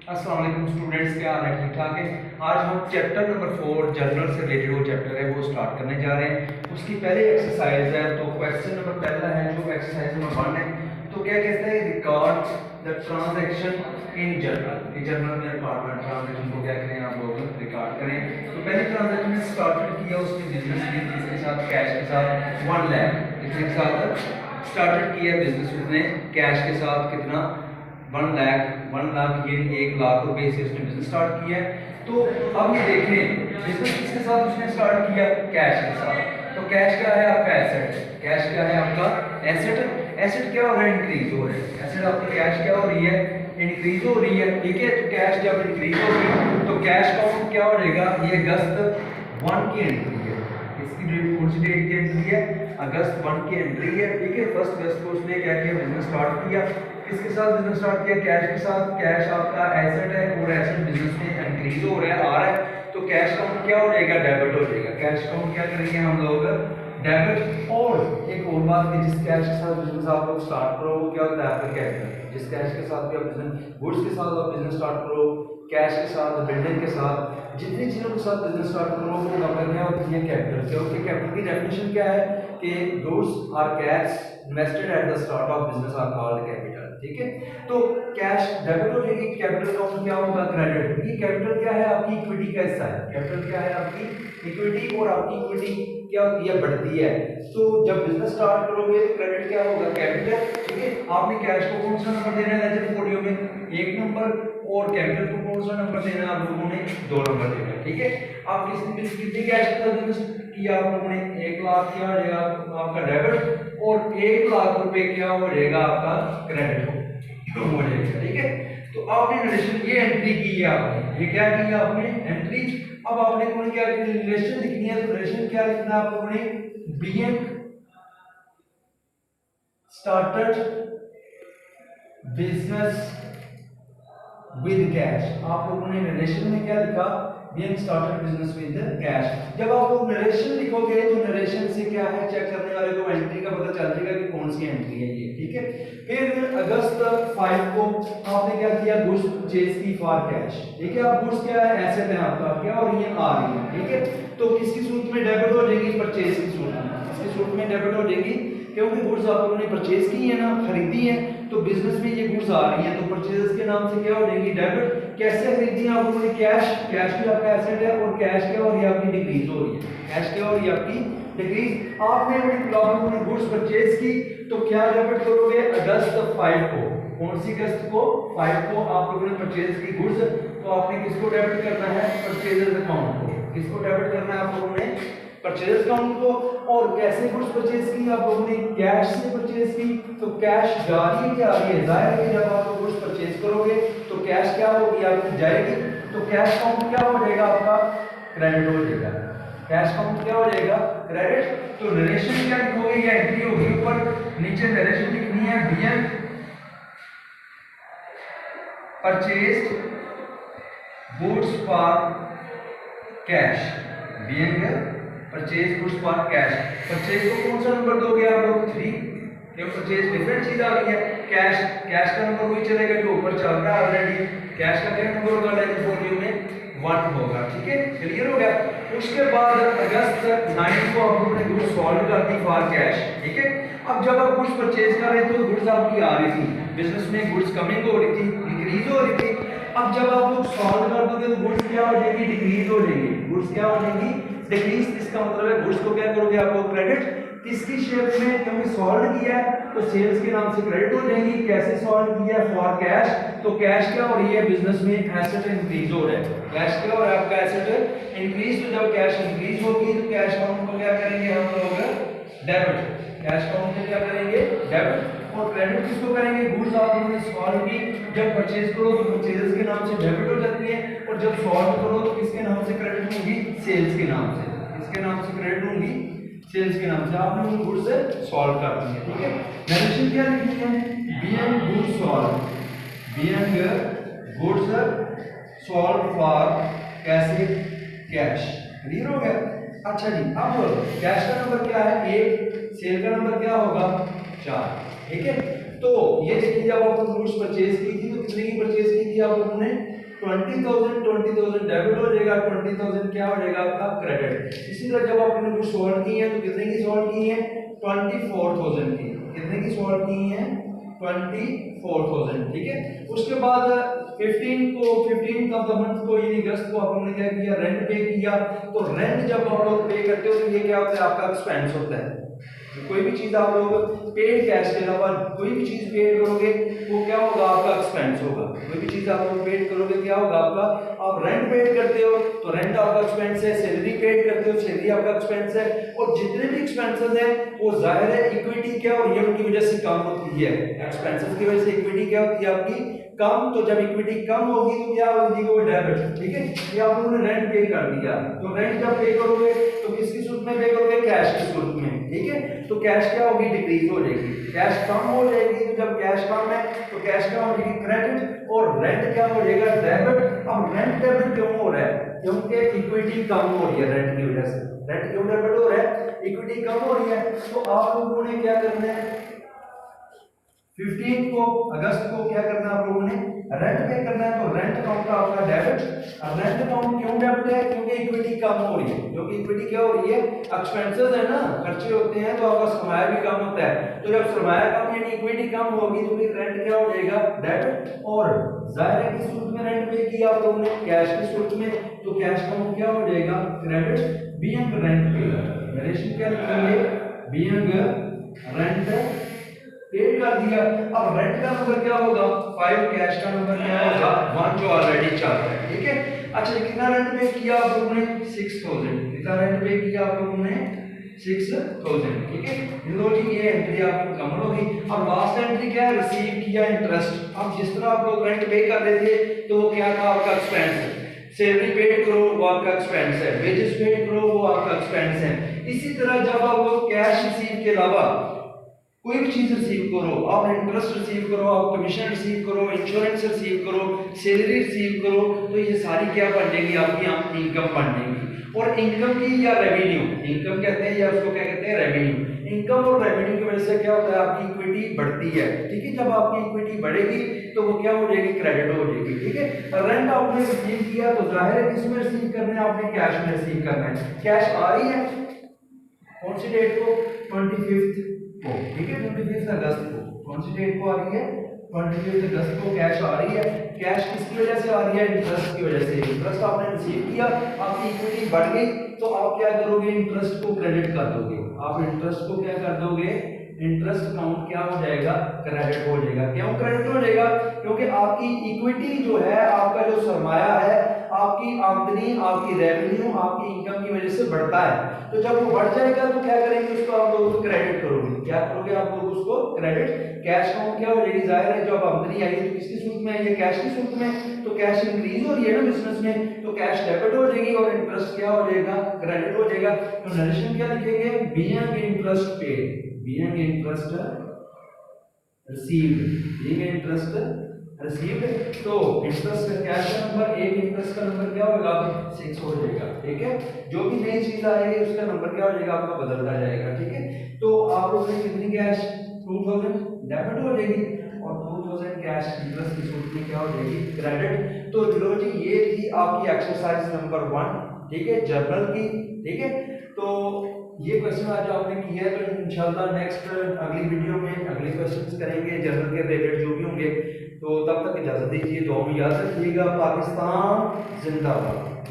अस्सलाम वालेकुम स्टूडेंट्स, क्या हाल है? ठीक ठाक है। आज हम चैप्टर नंबर 4 जनरल से रिलेटेड वो चैप्टर है वो स्टार्ट करने जा रहे हैं। उसकी पहले एक्सरसाइज है, तो क्वेश्चन नंबर पहला है जो एक्सरसाइज नंबर 1 है। तो क्या कहते हैं, record the transaction in general. ये जनरल में रिकॉर्ड में ट्रांजैक्शन को क्या करें, आप लोग रिकॉर्ड करें। तो पहली ट्रांजैक्शन ने स्टार्टेड किया उसने बिजनेस की, किसके साथ? कैश के साथ 1 लाख। किसके साथ स्टार्टेड किया बिजनेस उसने? कैश के साथ। कितना? 1 लाख ये 1 लाख रुपए से उसने बिजनेस स्टार्ट किया है। तो अब ये देखें बिजनेस किसके साथ उसने स्टार्ट किया? कैश के साथ। तो कैश क्या है आपका? एसेट। कैश क्या है आपका? एसेट। एसेट क्या हो रहा है? इंक्रीज हो रहा है। एसेट आपकी कैश क्या हो रही है? इंक्रीज हो रही है। ठीक है, तो कैश जब इंक्रीज होगी तो कैश काउंट क्या हो जाएगा? ये अगस्त 1 की एंट्री है। इसकी डेट कौन सी डेट की एंट्री है? अगस्त 1 की एंट्री है। ठीक है, 1 अगस्त को उसने क्या किया? बिजनेस स्टार्ट किया। किसके साथ बिजनेस स्टार्ट किया? कैश के साथ। कैश आपका एसेट है और एसेट बिजनेस में इंक्रीज हो रहा है, आ रहा है। तो कैश काउंट क्या हो जाएगा? डेबिट हो जाएगा। कैश काउंट क्या करेंगे हम लोग? डेबिट। और एक और बात कि जिस कैश के साथ बिजनेस आप लोग स्टार्ट करो वो क्या होता है आपका? कैपिटल। जिस कैश के साथ भी आप बिजनेस, गुड्स के साथ आप बिजनेस स्टार्ट करो, कैश के साथ, बिल्डिंग के साथ, जितनी चीजों के साथ बिजनेस स्टार्ट करो वो नंबर क्या होती है? कैपिटल। क्योंकि कैपिटल की डेफिनेशन क्या है कि goods are cash invested at the start of business are called capital. ठीक है, तो कैश डेबिट हो जाएगी, कैपिटल काउंट क्या होगा? क्रेडिट। ये कैपिटल क्या है? आपकी इक्विटी का हिस्सा है। कैपिटल क्या है? आपकी इक्विटी। और आपकी इक्विटी क्या होती है? बढ़ती है। तो जब बिजनेस स्टार्ट करोगे तो क्रेडिट क्या होगा? कैपिटल। ठीक है, आपने कैश को कौन सा नंबर देना है लेजर पोर्टफोलियो में? 1 नंबर। और कैपिटल को कौन सा नंबर देना है आप लोगों ने? 2 नंबर देना है। ठीक है, आप कितनी कैश के साथ बिजनेस किया आप लोगों ने? 1 लाख क्या हो जाएगा आपका डेबिट, और 1 लाख रुपए क्या हो जाएगा आपका? क्रेडिट हो जाएगा। ठीक है, तो आपने नरेशन ये एंट्री की है आपने। ये क्या की है आपने? एंट्री। अब आपने कौन क्या रिलेशन लिखनी है? तो रिलेशन क्या लिखना है आप लोगों ने? Being started business with cash. आप लोगों ने नरेशन में क्या लिखा? Being started business with cash. जब आप लोग नरेशन लिखोगे तो नरेशन से क्या है, चेक करने वाले को एंट्री का पता चल जाएगा कि कौन सी एंट्री है ये। ठीक है, फिर अगस्त 5 को आपने क्या किया? गुड्स परचेज की फॉर कैश। ठीक है, अब गुड्स क्या है? एसेट है आपका, क्या हो रही है? आ रही है। ठीक है, तो किसकी सूरत में डेबिट हो जाएगी? परचेज की सूरत में। किसकी सूरत में डेबिट हो जाएगी? क्योंकि गुड्स आप लोगों ने परचेज की है ना, खरीदी है, तो बिजनेस में ये गुड्स आ रही है, तो परचेज के नाम से क्या हो जाएगी? डेबिट। कैसे खरीदी है आप लोगों ने? कैश। कैश भी आपका एसेट है, और कैश क्या हो रही है? आपकी डिक्रीज हो रही है। कैश क्या हो रही है? आपकी डिक्रीज। आपने आप लोगों ने गुड्स परचेज की, तो क्या डेबिट करोगे? अगस्त 5 को। कौन सी अगस्त को? 5 को आप लोगों ने परचेज की गुड्स, तो आपने किसको डेबिट करना है? परचेजेस अकाउंट को। किसको डेबिट करना है आप लोगों ने? परचेज अकाउंट को। और कैसे गुड्स परचेज की आप लोगों ने? कैश से परचेज की, तो कैश जा रही है, क्या आ रही है? जाहिर है जब आप गुड्स परचेज करोगे तो कैश क्या होगी? आपकी जाएगी, तो कैश काउंट क्या हो जाएगा आपका? क्रेडिट हो जाएगा। कैश काउंट क्या हो जाएगा? क्रेडिट। तो नरेशन क्या लिखोगे? या एंट्री होगी ऊपर, नीचे नरेशन लिखनी है being purchased goods for cash. Being purchase goods for cash. Purchase को कौन सा नंबर दोगे आप लोग? 3। क्यों? परचेज डिफरेंट चीज आ रही है। कैश, कैश का नंबर वही चलेगा जो ऊपर चल रहा है ऑलरेडी। कैश का क्या नंबर होगा लेजर पोर्टफोलियो में? 1 होगा। ठीक है, क्लियर हो गया। उसके बाद अगस्त 9 को आप लोगों ने गुड्स सॉल्व कर दी फॉर कैश। ठीक है, अब जब आप गुड्स परचेज कर रहे थे तो गुड्स आपकी आ रही थी, बिजनेस में गुड्स कमिंग हो रही थी, इंक्रीज हो रही थी। अब जब आप लोग सॉल्व कर दोगे तो गुड्स क्या हो जाएगी? डिक्रीज हो जाएगी। गुड्स क्या हो जाएगी? डिक्रीज। इसका मतलब है गुड्स को क्या करोगे आप लोग? क्रेडिट। किसकी शेप में? क्योंकि सॉल्व किया है तो सेल्स के नाम से क्रेडिट हो जाएगी। कैसे सॉल्व किया है? For cash. तो कैश क्या हो रही है? बिजनेस में एसेट इंक्रीज हो रहा है। कैश क्या हो रहा है? आपका एसेट इंक्रीज। तो जब कैश इंक्रीज होगी तो कैश काउंट को क्या करेंगे हम लोग? डेबिट। कैश काउंट को क्या करेंगे? डेबिट। और क्रेडिट किसको करेंगे? गुड्स आप लोगों ने सॉल्व की, जब परचेज करो तो परचेजेस के नाम से डेबिट हो जाती है, और जब सॉल्व करो तो किसके नाम से क्रेडिट होगी? सेल्स के नाम से। किसके नाम से क्रेडिट होगी? सेल्स के नाम से। आपने उन गुड्स से सॉल्व कर दी है। ठीक है, नरेशन क्या लिखनी है? Being goods solve. Being goods solve for कैसे? कैश। क्लियर हो गया? अच्छा जी, अब कैश का नंबर क्या है? 1। सेल का नंबर क्या होगा? 4। ठीक है, तो ये देखिए जब आपने गुड्स परचेज की थी तो कितने की परचेज की थी आप लोगों ने 20,000 डेबिट हो जाएगा, 20,000 क्या हो जाएगा आपका क्रेडिट। इसी तरह जब आप इन्होंने सॉल्व की है तो कितने की सॉल्व की है 24,000 की, कितने की सॉल्व की है 24,000, ठीक है। उसके बाद 15 ऑफ द मंथ को यानी अगस्त को आप लोगों ने क्या किया रेंट पे किया। तो रेंट जब आप लोग पे करते हो तो ये क्या होता है आपका एक्सपेंस होता है। कोई भी चीज आप लोग पेड कैश के अलावा कोई भी चीज पेड करोगे वो क्या होगा आपका एक्सपेंस होगा। कोई भी चीज आप लोग पेड करोगे क्या होगा आपका, आप रेंट पेड करते हो तो रेंट आपका एक्सपेंस है, सैलरी पेड करते हो सैलरी आपका एक्सपेंस है, और जितने भी एक्सपेंसेस हैं वो जाहिर है इक्विटी क्या और ये उनकी वजह से कम होती है। एक्सपेंसेस की वजह से इक्विटी क्या होती है आपकी कम, तो जब इक्विटी कम होगी तो क्या होगी वो डेबिट, ठीक है। ये आप लोगों ने रेंट पे कर दिया, तो रेंट जब पे करोगे तो किसकी सूरत में पे करोगे कैश की सूरत में, ठीक है। तो कैश क्या होगी डिक्रीज हो जाएगी, कैश कम हो जाएगी। तो जब कैश कम है तो कैश क्या हो जाएगी क्रेडिट, और रेंट क्या हो जाएगा डेबिट। अब रेंट डेबिट क्यों हो रहा है, क्योंकि इक्विटी कम हो रही है रेंट की वजह से, रेंट क्यों डेबिट हो रहा है इक्विटी कम हो रही है। तो आप लोगों ने क्या करना है 15 को अगस्त को क्या करना है आप लोगों ने रेंट पे करना है। तो रेंट अकाउंट का आपका डेबिट, और रेंट अकाउंट क्यों डेबिट है क्योंकि इक्विटी कम हो रही है, क्योंकि इक्विटी क्या हो रही है एक्सपेंसेस है ना, खर्चे होते हैं तो आपका सरमाया भी कम होता है। तो जब सरमाया कम यानी इक्विटी कम होगी तो फिर रेंट क्या हो जाएगा डेबिट, और जाहिर है किस सूरत में रेंट पे किया आप लोगों ने कैश की सूरत में, तो कैश अकाउंट क्या हो जाएगा क्रेडिट बीइंग रेंट पे, नरेशन क्या लिखेंगे बीइंग रेंट पेड कर दिया। अब रेंट का नंबर क्या होगा 5, कैश का नंबर क्या होगा 1 जो ऑलरेडी चल रहा है, ठीक है। अच्छा कितना रेंट पे किया आप लोगों ने 6,000, कितना रेंट पे किया आप लोगों ने 6,000, ठीक है। लो जी ये एंट्री आपकी मुकम्मल होगी। अब लास्ट एंट्री क्या है रिसीव किया इंटरेस्ट। अब जिस तरह आप लोग रेंट पे कर रहे थे तो वो क्या था आपका एक्सपेंस है, सैलरी पेड करो वो आपका एक्सपेंस है, वेजेस पेड करो वो आपका एक्सपेंस है। इसी तरह जब आप लोग कैश रिसीव के अलावा कोई भी चीज रिसीव करो, आप इंटरेस्ट रिसीव करो, आप कमीशन रिसीव करो, इंश्योरेंस रिसीव करो, सैलरी रिसीव करो, तो ये सारी क्या बन जाएगी आपकी इनकम बन जाएगी। और इनकम की या रेवेन्यू, इनकम कहते हैं या उसको क्या कहते हैं रेवेन्यू, इनकम और रेवेन्यू की वजह से क्या होता है आपकी इक्विटी बढ़ती है, ठीक है। जब आपकी इक्विटी बढ़ेगी तो वो क्या हो जाएगी क्रेडिट हो जाएगी, ठीक है। रेंट आपने रिसीव किया तो जाहिर है किसमें रिसीव करना है आपने कैश में रिसीव करना है। कैश आ रही है कौन सी डेट को 25 को, ठीक है 25 अगस्त को, कौन सी डेट को आ रही है 25 अगस्त को कैश आ रही है। कैश किसकी वजह से आ रही है इंटरेस्ट की वजह से, इंटरेस्ट आपने रिसीव किया आपकी इक्विटी बढ़ गई तो आप क्या करोगे इंटरेस्ट को क्रेडिट कर दोगे, आप इंटरेस्ट को क्या कर दोगे इंटरेस्ट अकाउंट क्या हो जाएगा क्रेडिट हो जाएगा। क्यों क्रेडिट हो जाएगा क्योंकि आपकी इक्विटी जो है आपका जो सरमाया है आपकी आमदनी आपकी रेवेन्यू आपकी इनकम की वजह से बढ़ता है। तो जब वो बढ़ जाएगा तो क्या करेंगे उसको आप लोग क्रेडिट करोगे, क्या करोगे आप लोग उसको क्रेडिट। कैश अकाउंट क्या हो जाएगी जाहिर है जब आमदनी आई तो किसकी सूरत में आई है कैश की सूरत में, तो कैश इंक्रीज हो रही है ना बिजनेस में तो कैश डेबिट हो जाएगी और इंटरेस्ट क्या हो जाएगा क्रेडिट हो जाएगा। तो नरेशन क्या लिखेंगे being interest paid, being interest received, being interest received. तो इंटरेस्ट का कैश का नंबर एक इंटरेस्ट का नंबर क्या होगा 6 हो जाएगा, ठीक है। जो भी नई चीज आएगी उसका नंबर क्या हो जाएगा आपका बदलता जाएगा, ठीक है। तो आप लोग ने कितनी कैश 2000 डेबिट हो जाएगी और 2000 कैश इंटरेस्ट की सूरत में क्या हो जाएगी क्रेडिट। तो लो जी ये थी आपकी एक्सरसाइज नंबर 1, ठीक है जर्नल की, ठीक है। तो ये क्वेश्चन आज आपने किया है तो इंशाल्लाह नेक्स्ट अगली वीडियो में अगले क्वेश्चंस करेंगे जर्नल के रिलेटेड जो भी होंगे। तो तब तक इजाजत दीजिए, दुआ में याद रखिएगा। पाकिस्तान जिंदाबाद।